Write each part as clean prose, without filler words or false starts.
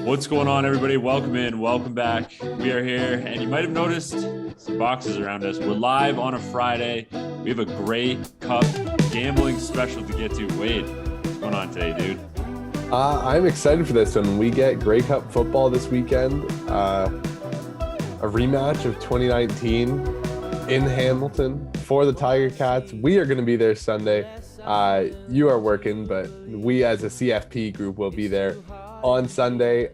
What's going on, everybody? Welcome in, welcome back. We are here, and you might have noticed some boxes around us. We're live on a Friday. We have a Grey Cup gambling special to get to. Wade, what's going on today, dude? I'm excited for this one. We get Grey Cup football this weekend. A rematch of 2019 in Hamilton for the Tiger Cats. We are going to be there Sunday. You are working, but we as a CFP group will be there on Sunday.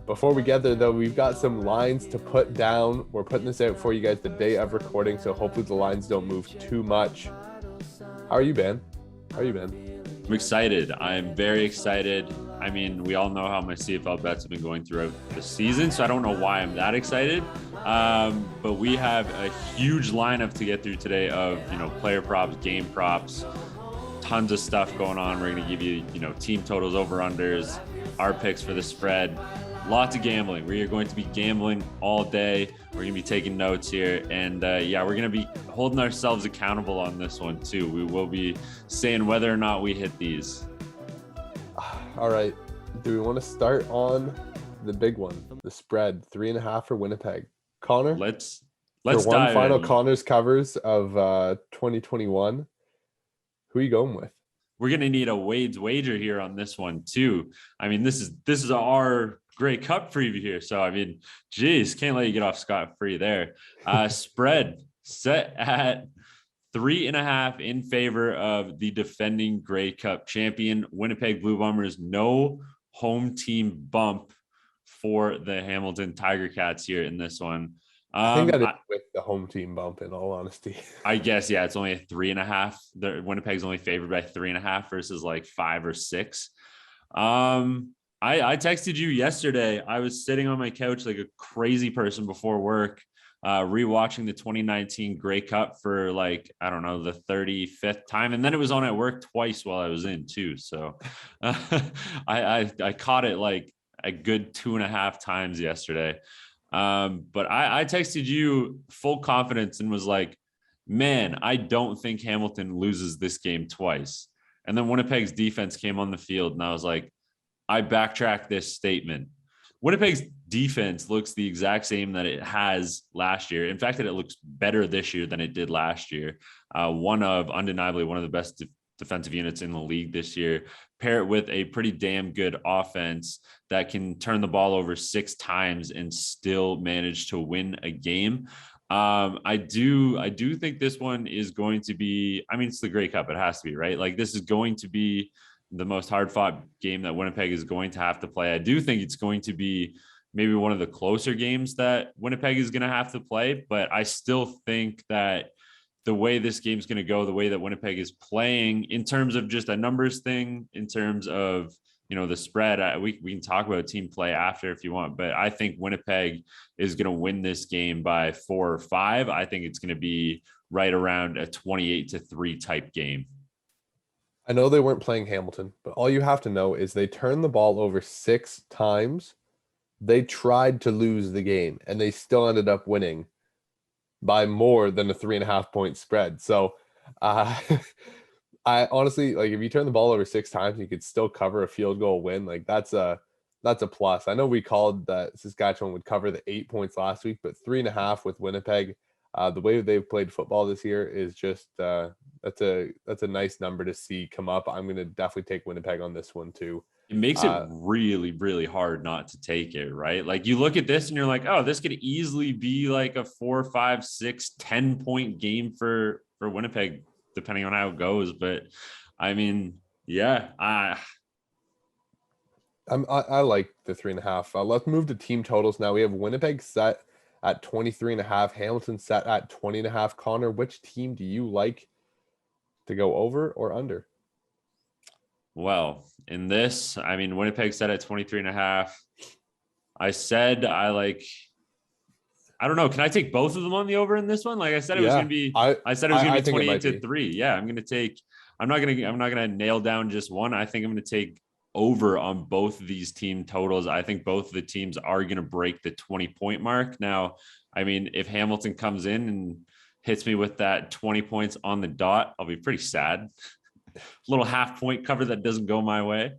Before we get there, though, we've got some lines to put down. We're putting this out for you guys the day of recording, so hopefully the lines don't move too much. How are you, Ben? I'm excited. I'm very excited. I mean, we all know how my CFL bets have been going throughout the season, so I don't know why I'm that excited. But we have a huge lineup to get through today of, player props, game props, tons of stuff going on. We're going to give you, team totals, over-unders, our picks for the spread, lots of gambling. We are going to be gambling all day. We're going to be taking notes here. And we're going to be holding ourselves accountable on this one too. We will be saying whether or not we hit these. All right. Do we want to start on the big one, the spread, 3.5 for Winnipeg? Connor? Let's for one dive final in. Connor's covers of 2021. Who are you going with? We're going to need a Wade's wager here on this one too. I mean, this is our Grey Cup preview here. So, I mean, geez, can't let you get off scot-free there. Spread set at 3.5 in favor of the defending Grey Cup champion, Winnipeg Blue Bombers. No home team bump for the Hamilton Tiger Cats here in this one. I think that is with the home team bump, in all honesty. I guess, yeah, it's only a 3.5. The Winnipeg's only favored by 3.5 versus like 5 or 6. I texted you yesterday. I was sitting on my couch like a crazy person before work, rewatching the 2019 Grey Cup for the 35th time. And then it was on at work twice while I was in too. So I caught it like a good 2.5 times yesterday. But I texted you full confidence and was like, man, I don't think Hamilton loses this game twice. And then Winnipeg's defense came on the field and I was like, I backtracked this statement. Winnipeg's defense looks the exact same that it has last year. In fact, that it looks better this year than it did last year. Undeniably one of the best defensive units in the league this year. Pair it with a pretty damn good offense that can turn the ball over 6 times and still manage to win a game. I do think this one is going to be, I mean, it's the Grey Cup. It has to be, right? Like, this is going to be the most hard fought game that Winnipeg is going to have to play. I do think it's going to be maybe one of the closer games that Winnipeg is going to have to play, but I still think that the way this game's going to go, the way that Winnipeg is playing in terms of just a numbers thing, in terms of, the spread, we can talk about team play after if you want, but I think Winnipeg is going to win this game by 4 or 5. I think it's going to be right around a 28-3 type game. I know they weren't playing Hamilton, but all you have to know is they turned the ball over 6 times. They tried to lose the game and they still ended up winning by more than a 3.5 point spread. So I honestly, if you turn the ball over 6 times, you could still cover a field goal win. That's a plus. I know we called that Saskatchewan would cover the 8 points last week, but 3.5 with Winnipeg, the way they've played football this year is just that's a nice number to see come up. I'm going to definitely take Winnipeg on this one too. It makes it really, really hard not to take it, right? Like, you look at this and you're like, oh, this could easily be like a 4, 5, 6, 10 point game for Winnipeg, depending on how it goes. But I mean, yeah, I like the 3.5. Let's move to team totals now. We have Winnipeg set at 23.5, Hamilton set at 20.5. Connor, which team do you like to go over or under? Well, in this, I mean, Winnipeg set at 23.5. I said I don't know. Can I take both of them on the over in this one? Like I said, it was going to be. I said it was going to be 28-3. Yeah, I'm not going to nail down just one. I think I'm going to take over on both of these team totals. I think both of the teams are going to break the 20-point mark. Now, I mean, if Hamilton comes in and hits me with that 20 points on the dot, I'll be pretty sad. Little half point cover that doesn't go my way.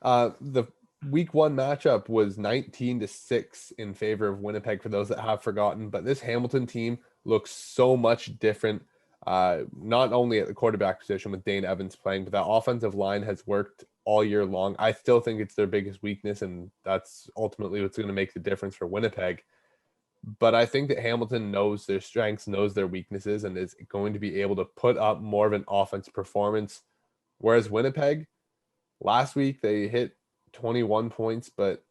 The week one matchup was 19-6 in favor of Winnipeg for those that have forgotten. But this Hamilton team looks so much different. Not only at the quarterback position with Dane Evans playing, but that offensive line has worked all year long. I still think it's their biggest weakness, and that's ultimately what's going to make the difference for Winnipeg. But I think that Hamilton knows their strengths, knows their weaknesses, and is going to be able to put up more of an offense performance. Whereas Winnipeg, last week they hit 21 points, but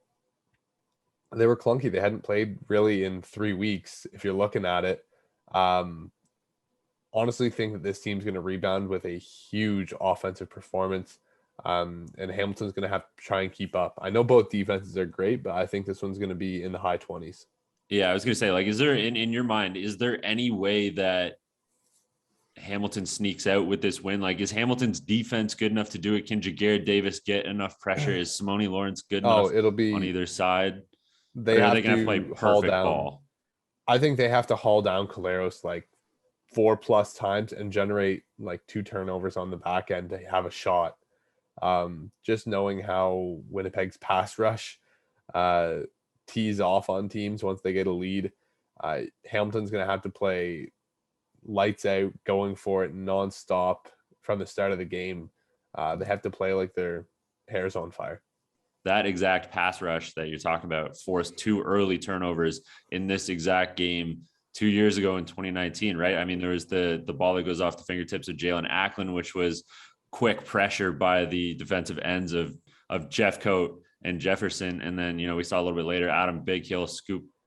they were clunky. They hadn't played really in 3 weeks, if you're looking at it. Honestly think that this team's going to rebound with a huge offensive performance. And Hamilton's going to have to try and keep up. I know both defenses are great, but I think this one's going to be in the high 20s. Yeah, I was going to say, like, is there in your mind, is there any way that Hamilton sneaks out with this win? Like, is Hamilton's defense good enough to do it? Can Jaguar Davis get enough pressure? Is Simone Lawrence good enough it'll be on either side? They are have they going to play haul perfect down. ball? I think they have to haul down Coleros like 4+ times and generate like 2 turnovers on the back end to have a shot. Just knowing how Winnipeg's pass rush tees off on teams once they get a lead. Hamilton's going to have to play lights out, going for it nonstop from the start of the game. They have to play like their hair's on fire. That exact pass rush that you're talking about forced 2 early turnovers in this exact game 2 years ago in 2019, right? I mean, there was the ball that goes off the fingertips of Jalen Acklin, which was quick pressure by the defensive ends of Jeffcoat and Jefferson. And then, we saw a little bit later, Adam Bighill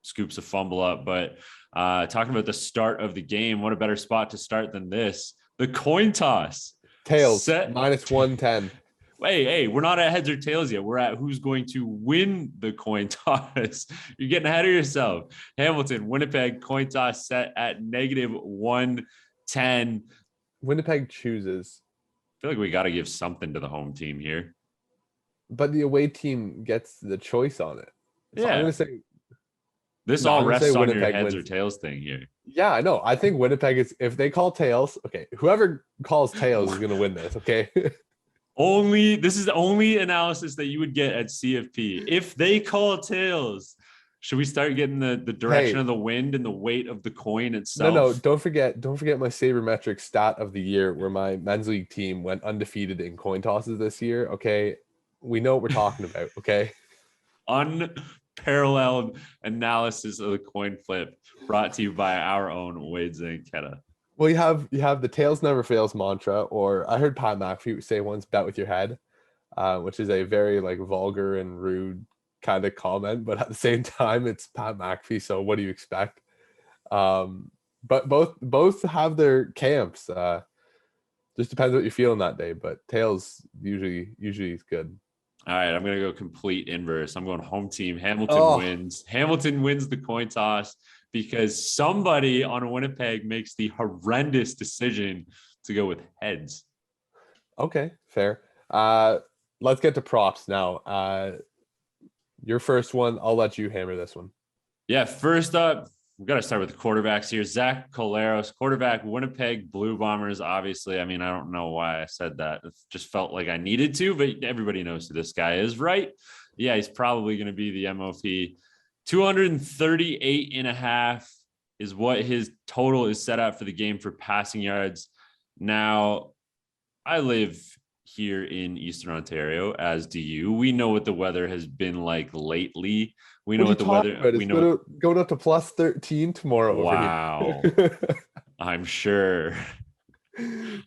scoops a fumble up. But talking about the start of the game, what a better spot to start than this? The coin toss. Tails, -110. Hey, we're not at heads or tails yet. We're at who's going to win the coin toss. You're getting ahead of yourself. Hamilton, Winnipeg, coin toss set at -110. Winnipeg chooses. I feel like we got to give something to the home team here. But the away team gets the choice on it. So yeah. I'm going to say this all rests on your heads or tails thing here. Yeah, I know. I think Winnipeg is, if they call tails, okay, whoever calls tails is going to win this, okay? This is the only analysis that you would get at CFP. If they call tails, should we start getting the direction of the wind and the weight of the coin itself? No, don't forget my sabermetric stat of the year where my men's league team went undefeated in coin tosses this year, okay? We know what we're talking about, okay? Unparalleled analysis of the coin flip brought to you by our own Wade Zanketta. Well, you have the tails never fails mantra, or I heard Pat McAfee say once, bet with your head, which is a very like vulgar and rude kind of comment, but at the same time, it's Pat McAfee, so what do you expect? But both have their camps. Just depends what you're feeling that day, but tails usually is good. All right, I'm going to go complete inverse. I'm going home team. Hamilton wins. Hamilton wins the coin toss because somebody on Winnipeg makes the horrendous decision to go with heads. Okay, fair. Let's get to props now. Your first one, I'll let you hammer this one. Yeah, first up, we've got to start with the quarterbacks here. Zach Coleros, quarterback, Winnipeg Blue Bombers. Obviously, I mean, I don't know why I said that. It just felt like I needed to, but everybody knows who this guy is, right? Yeah, he's probably going to be the MOP. 238.5 is what his total is set out for the game for passing yards. Now, I live here in Eastern Ontario, as do you. We know what the weather has been like lately. We know what the weather. We know going up to +13 tomorrow. Wow, over here. I'm sure.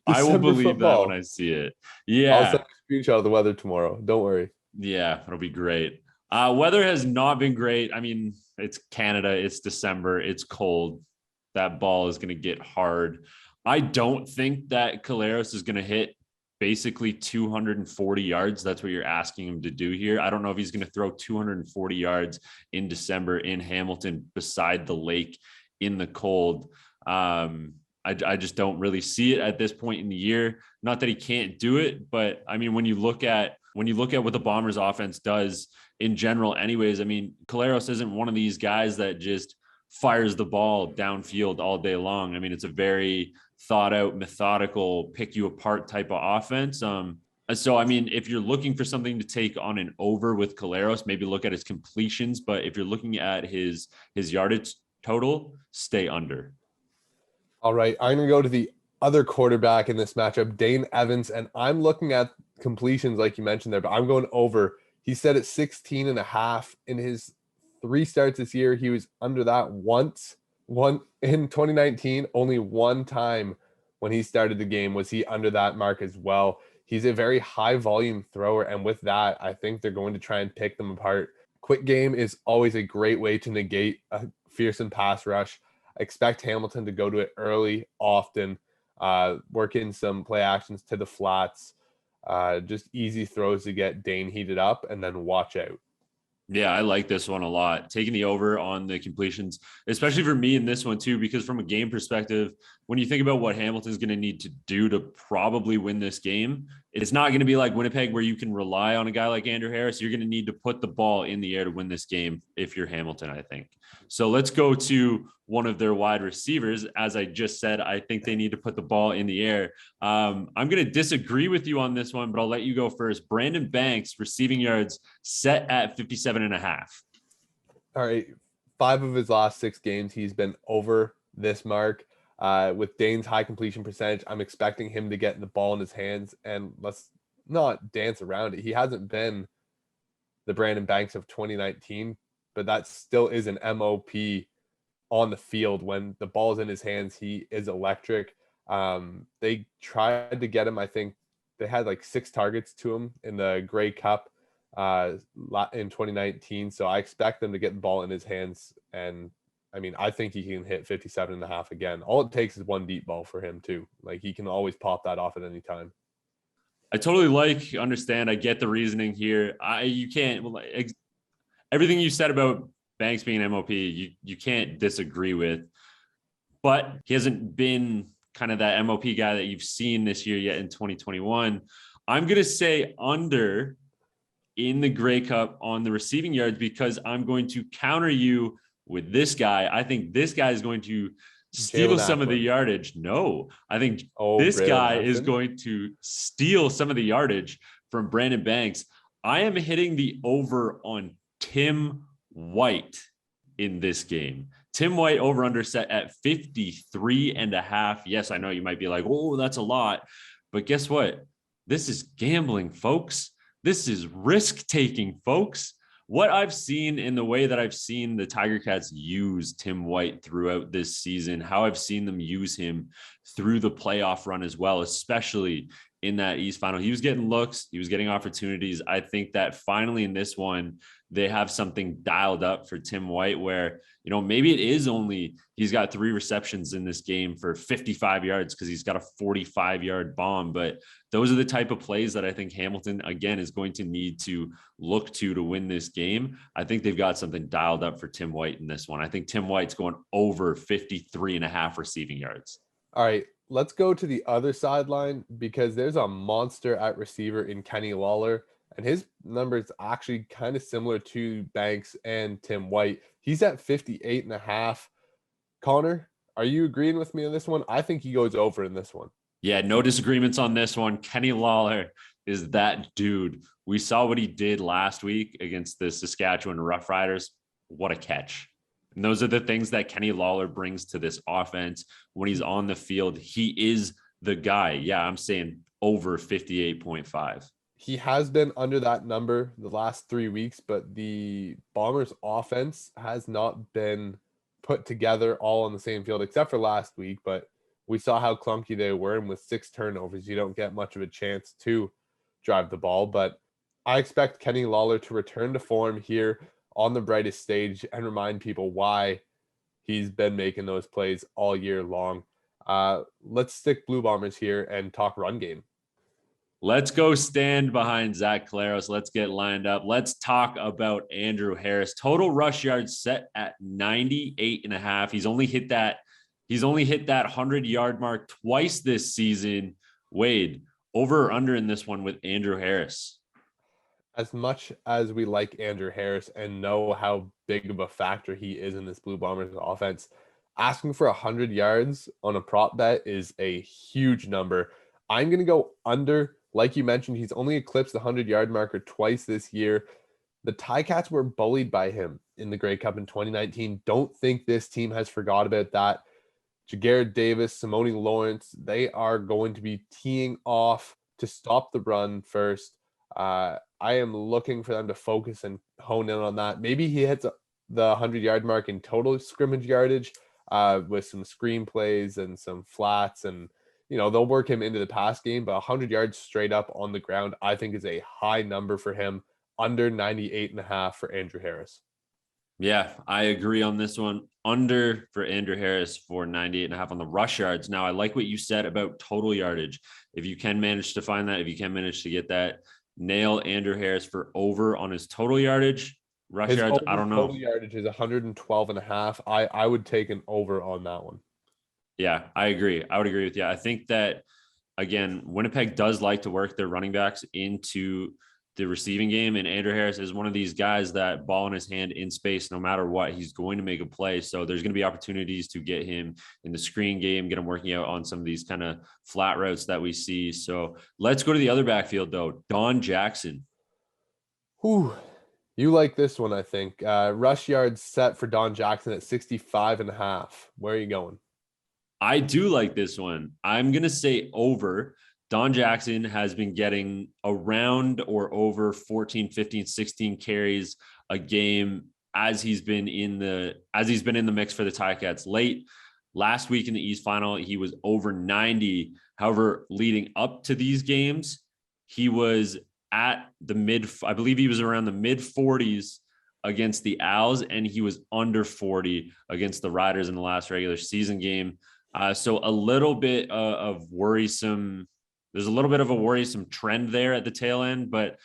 I will believe that when I see it. Yeah, I'll send a screenshot of the weather tomorrow. Don't worry. Yeah, it'll be great. Weather has not been great. I mean, it's Canada. It's December. It's cold. That ball is going to get hard. I don't think that Coleros is going to hit basically 240 yards. That's what you're asking him to do here. I don't know if he's going to throw 240 yards in December in Hamilton beside the lake in the cold. I just don't really see it at this point in the year. Not that he can't do it, but I mean, when you look at what the Bombers offense does in general anyways, I mean, Coleros isn't one of these guys that just fires the ball downfield all day long. I mean, it's a very thought out, methodical, pick you apart type of offense. So, I mean, if you're looking for something to take on an over with Coleros, maybe look at his completions. But if you're looking at his yardage total, stay under. All right, I'm going to go to the other quarterback in this matchup, Dane Evans, and I'm looking at completions like you mentioned there, but I'm going over. He said at 16 and a half in his 3 starts this year. He was under that once. One in 2019, only one time when he started the game was he under that mark as well. He's a very high volume thrower, and with that, I think they're going to try and pick them apart. Quick game is always a great way to negate a fearsome pass rush. I expect Hamilton to go to it early, often, work in some play actions to the flats, just easy throws to get Dane heated up, and then watch out. Yeah, I like this one a lot. Taking the over on the completions, especially for me in this one too, because from a game perspective, when you think about what Hamilton's going to need to do to probably win this game, it's not going to be like Winnipeg where you can rely on a guy like Andrew Harris. You're going to need to put the ball in the air to win this game if you're Hamilton, I think. So let's go to one of their wide receivers. As I just said, I think they need to put the ball in the air. I'm going to disagree with you on this one, but I'll let you go first. Brandon Banks, receiving yards set at 57.5. All right. 5 of his last 6 games, he's been over this mark. With Dane's high completion percentage, I'm expecting him to get the ball in his hands, and let's not dance around it. He hasn't been the Brandon Banks of 2019, but that still is an MOP on the field. When the ball is in his hands, he is electric. They tried to get him. I think they had like 6 targets to him in the Grey Cup in 2019. So I expect them to get the ball in his hands. And I mean, I think he can hit 57.5 again. All it takes is one deep ball for him too. Like he can always pop that off at any time. I totally understand. I get the reasoning here. You can't, everything you said about Banks being an MOP, you can't disagree with, but he hasn't been kind of that MOP guy that you've seen this year yet in 2021. I'm going to say under in the Grey Cup on the receiving yards because I'm going to counter you with this guy. I think this guy is going to steal some of the yardage. No, I think this guy is going to steal some of the yardage from Brandon Banks. I am hitting the over on Tim White in this game. Tim White over under set at 53.5. Yes, I know you might be like, oh, that's a lot. But guess what? This is gambling, folks. This is risk taking, folks. What I've seen in the way that I've seen the Tiger Cats use Tim White throughout this season, how I've seen them use him through the playoff run as well, especially in that East Final. He was getting looks, he was getting opportunities. I think that finally in this one, they have something dialed up for Tim White where, you know, maybe it is only he's got 3 receptions in this game for 55 yards because he's got a 45-yard bomb. But those are the type of plays that I think Hamilton, again, is going to need to look to win this game. I think they've got something dialed up for Tim White in this one. I think Tim White's going over 53.5 receiving yards. All right, let's go to the other sideline because there's a monster at receiver in Kenny Lawler. And his number is actually kind of similar to Banks and Tim White. He's at 58.5. Connor, are you agreeing with me on this one? I think he goes over in this one. Yeah, no disagreements on this one. Kenny Lawler is that dude. We saw what he did last week against the Saskatchewan Roughriders. What a catch. And those are the things that Kenny Lawler brings to this offense. When he's on the field, he is the guy. Yeah, I'm saying over 58.5. He has been under that number the last 3 weeks, but the Bombers offense has not been put together all on the same field except for last week. But we saw how clunky they were, and with 6 turnovers, you don't get much of a chance to drive the ball. But I expect Kenny Lawler to return to form here on the brightest stage and remind people why he's been making those plays all year long. Let's stick Blue Bombers here and talk run game. Let's go stand behind Zach Coleros. Let's get lined up. Let's talk about Andrew Harris. Total rush yards set at 98.5. He's only hit that 100-yard mark twice this season. Wade, over or under in this one with Andrew Harris? As much as we like Andrew Harris and know how big of a factor he is in this Blue Bombers offense, asking for 100 yards on a prop bet is a huge number. I'm going to go under. Like you mentioned, he's only eclipsed the 100-yard marker twice this year. The Ticats were bullied by him in the Grey Cup in 2019. Don't think this team has forgot about that. Jagarrett Davis, Simone Lawrence, they are going to be teeing off to stop the run first. I am looking for them to focus and hone in on that. Maybe he hits the 100-yard mark in total scrimmage yardage with some screen plays and some flats, and they'll work him into the pass game. But 100 yards straight up on the ground, I think, is a high number for him. Under 98.5 for Andrew Harris. Yeah, I agree on this one. Under for Andrew Harris for 98.5 on the rush yards. Now, I like what you said about total yardage. If you can manage to find that, if you can manage to get that, nail Andrew Harris for over on his total yardage. Rush yards, I don't know. Total yardage is 112.5. I would take an over on that one. Yeah, I agree. I would agree with you. I think that, again, Winnipeg does like to work their running backs into the receiving game, and Andrew Harris is one of these guys that ball in his hand in space, no matter what, he's going to make a play. So there's going to be opportunities to get him in the screen game, get him working out on some of these kind of flat routes that we see. So let's go to the other backfield though. Don Jackson. Whew. You like this one, I think. Rush yards set for Don Jackson at 65.5. Where are you going? I do like this one. I'm going to say over. Don Jackson has been getting around or over 14, 15, 16 carries a game as he's been in the mix for the Ticats. Last week in the East Final, he was over 90. However, leading up to these games, he was at I believe he was around the mid 40s against the Owls, and he was under 40 against the Riders in the last regular season game. So a little bit of worrisome. There's a little bit of a worrisome trend there at the tail end, but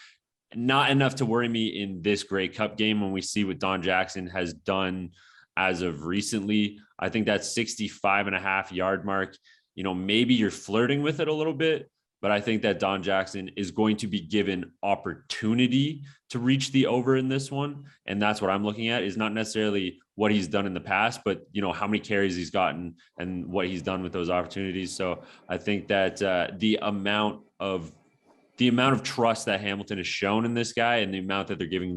not enough to worry me in this Grey Cup game when we see what Don Jackson has done as of recently. I think that 65.5 yard mark, maybe you're flirting with it a little bit, but I think that Don Jackson is going to be given opportunity to reach the over in this one. And that's what I'm looking at, is not necessarily what he's done in the past, but how many carries he's gotten and what he's done with those opportunities. So I think that the amount of trust that Hamilton has shown in this guy, and the amount that they're giving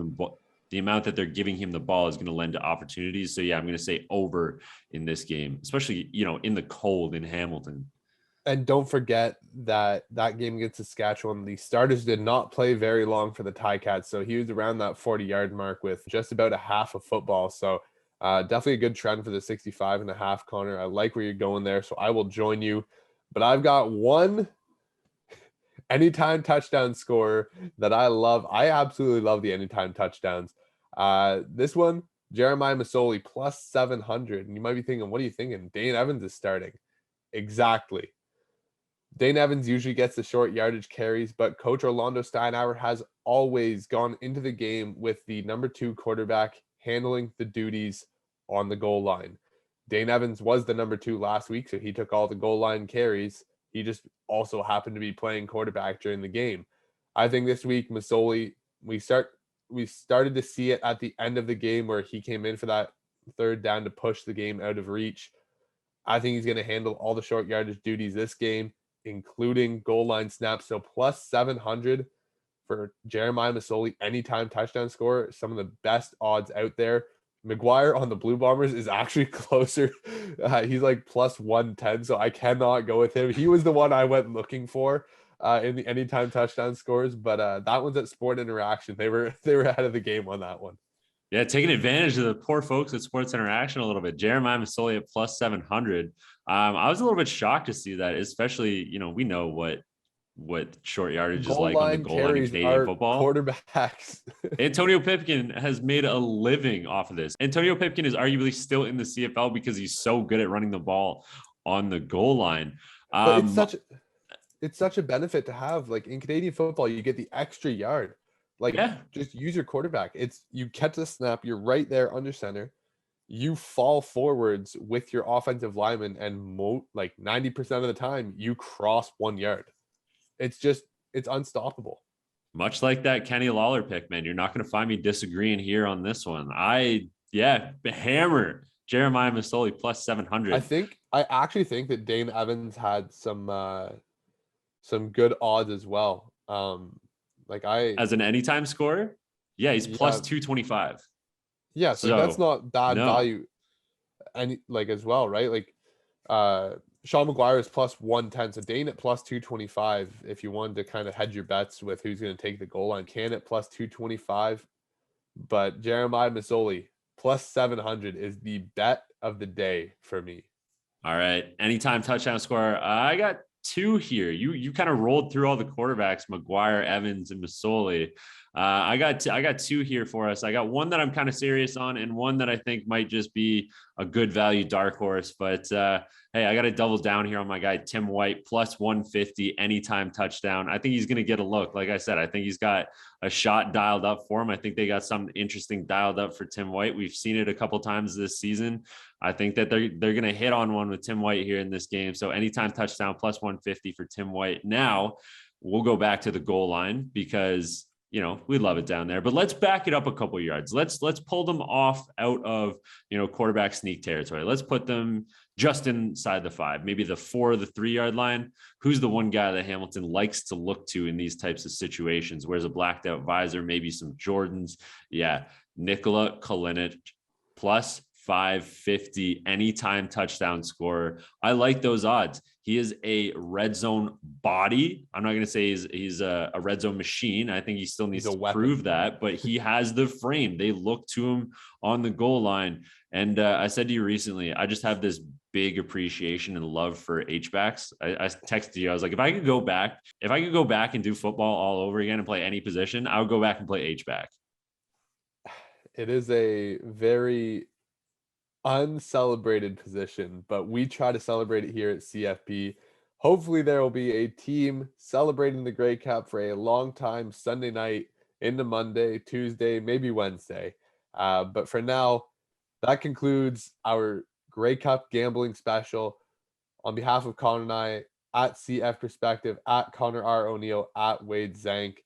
him the ball is going to lend to opportunities. So yeah, I'm going to say over in this game, especially, in the cold in Hamilton. And don't forget that game against Saskatchewan, the starters did not play very long for the Ticats. So he was around that 40-yard mark with just about a half of football. So definitely a good trend for the 65.5, Connor. I like where you're going there, so I will join you. But I've got one anytime touchdown scorer that I love. I absolutely love the anytime touchdowns. This one, Jeremiah Masoli plus 700. And you might be thinking, what are you thinking? Dane Evans is starting. Exactly. Dane Evans usually gets the short yardage carries, but Coach Orlando Steinauer has always gone into the game with the number 2 quarterback handling the duties on the goal line. Dane Evans was the number 2 last week, so he took all the goal line carries. He just also happened to be playing quarterback during the game. I think this week, Masoli, we started to see it at the end of the game where he came in for that third down to push the game out of reach. I think he's going to handle all the short yardage duties this game, including goal line snaps. So plus 700 for Jeremiah Masoli, anytime touchdown scorer, some of the best odds out there. McGuire on the Blue Bombers is actually closer. He's like plus 110, so I cannot go with him. He was the one I went looking for in the anytime touchdown scores, but that one's at Sport Interaction. They were ahead of the game on that one. Yeah, taking advantage of the poor folks at Sports Interaction a little bit. Jeremiah Masoli at plus 700. I was a little bit shocked to see that, especially, we know what short yardage is like on the goal line in Canadian football. Quarterbacks. Antonio Pipkin has made a living off of this. Antonio Pipkin is arguably still in the CFL because he's so good at running the ball on the goal line. But it's such a benefit to have. Like in Canadian football, you get the extra yard. Just use your quarterback. You catch the snap, you're right there under center. You fall forwards with your offensive lineman, and 90% of the time you cross 1 yard. It's unstoppable. Much like that Kenny Lawler pick, man. You're not going to find me disagreeing here on this one. Hammer Jeremiah Masoli plus 700. I actually think that Dane Evans had some good odds as well. Like I As an anytime scorer, yeah, he's yeah, plus 225. yeah, so that's So not bad no. value, and like as well, right? Like Sean McGuire is plus 110, so Dane at plus 225. If you wanted to kind of hedge your bets with who's going to take the goal line, Can at plus 225, but Jeremiah Masoli plus 700 is the bet of the day for me. All right. Anytime touchdown scorer. I got two here. You kind of rolled through all the quarterbacks, McGuire, Evans, and Masoli. I got two here for us. I got one that I'm kind of serious on, and one that I think might just be a good value dark horse. But hey, I got to double down here on my guy Tim White plus 150 anytime touchdown. I think he's going to get a look. Like I said, I think he's got a shot dialed up for him. I think they got something interesting dialed up for Tim White. We've seen it a couple times this season. I think that they're going to hit on one with Tim White here in this game. So anytime touchdown plus 150 for Tim White. Now we'll go back to the goal line because, you know, we love it down there, but let's back it up a couple of yards. Let's pull them off out of, you know, quarterback sneak territory. Let's put them just inside the 5, maybe the 4 or the 3 yard line. Who's the one guy that Hamilton likes to look to in these types of situations? Wears a blacked out visor, maybe some Jordans. Yeah. Nikola Kalinic plus 550 anytime touchdown scorer. I like those odds. He is a red zone body. I'm not going to say he's a red zone machine. I think he still needs to prove that, but he has the frame. They look to him on the goal line. And I said to you recently, I just have this big appreciation and love for H-backs. I texted you. I was like, if I could go back and do football all over again and play any position, I would go back and play H-back. It is a very uncelebrated position, but we try to celebrate it here at CFP. Hopefully there will be a team celebrating the Grey Cup for a long time Sunday night into Monday, Tuesday, maybe Wednesday. But for now, that concludes our Grey Cup gambling special. On behalf of Connor and I, at CF Perspective, at Connor R. O'Neill, at Wade Zank,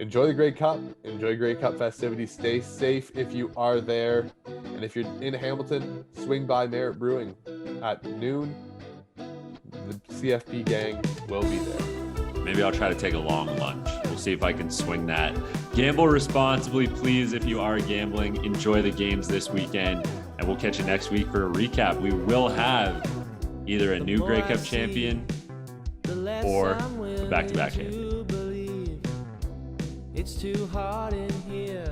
enjoy the Grey Cup. Enjoy Grey Cup festivities. Stay safe if you are there. And if you're in Hamilton, swing by Merit Brewing at noon. The CFP gang will be there. Maybe I'll try to take a long lunch. We'll see if I can swing that. Gamble responsibly, please. If you are gambling, enjoy the games this weekend. And we'll catch you next week for a recap. We will have either a new Grey Cup champion or a back-to-back champion. It's too hard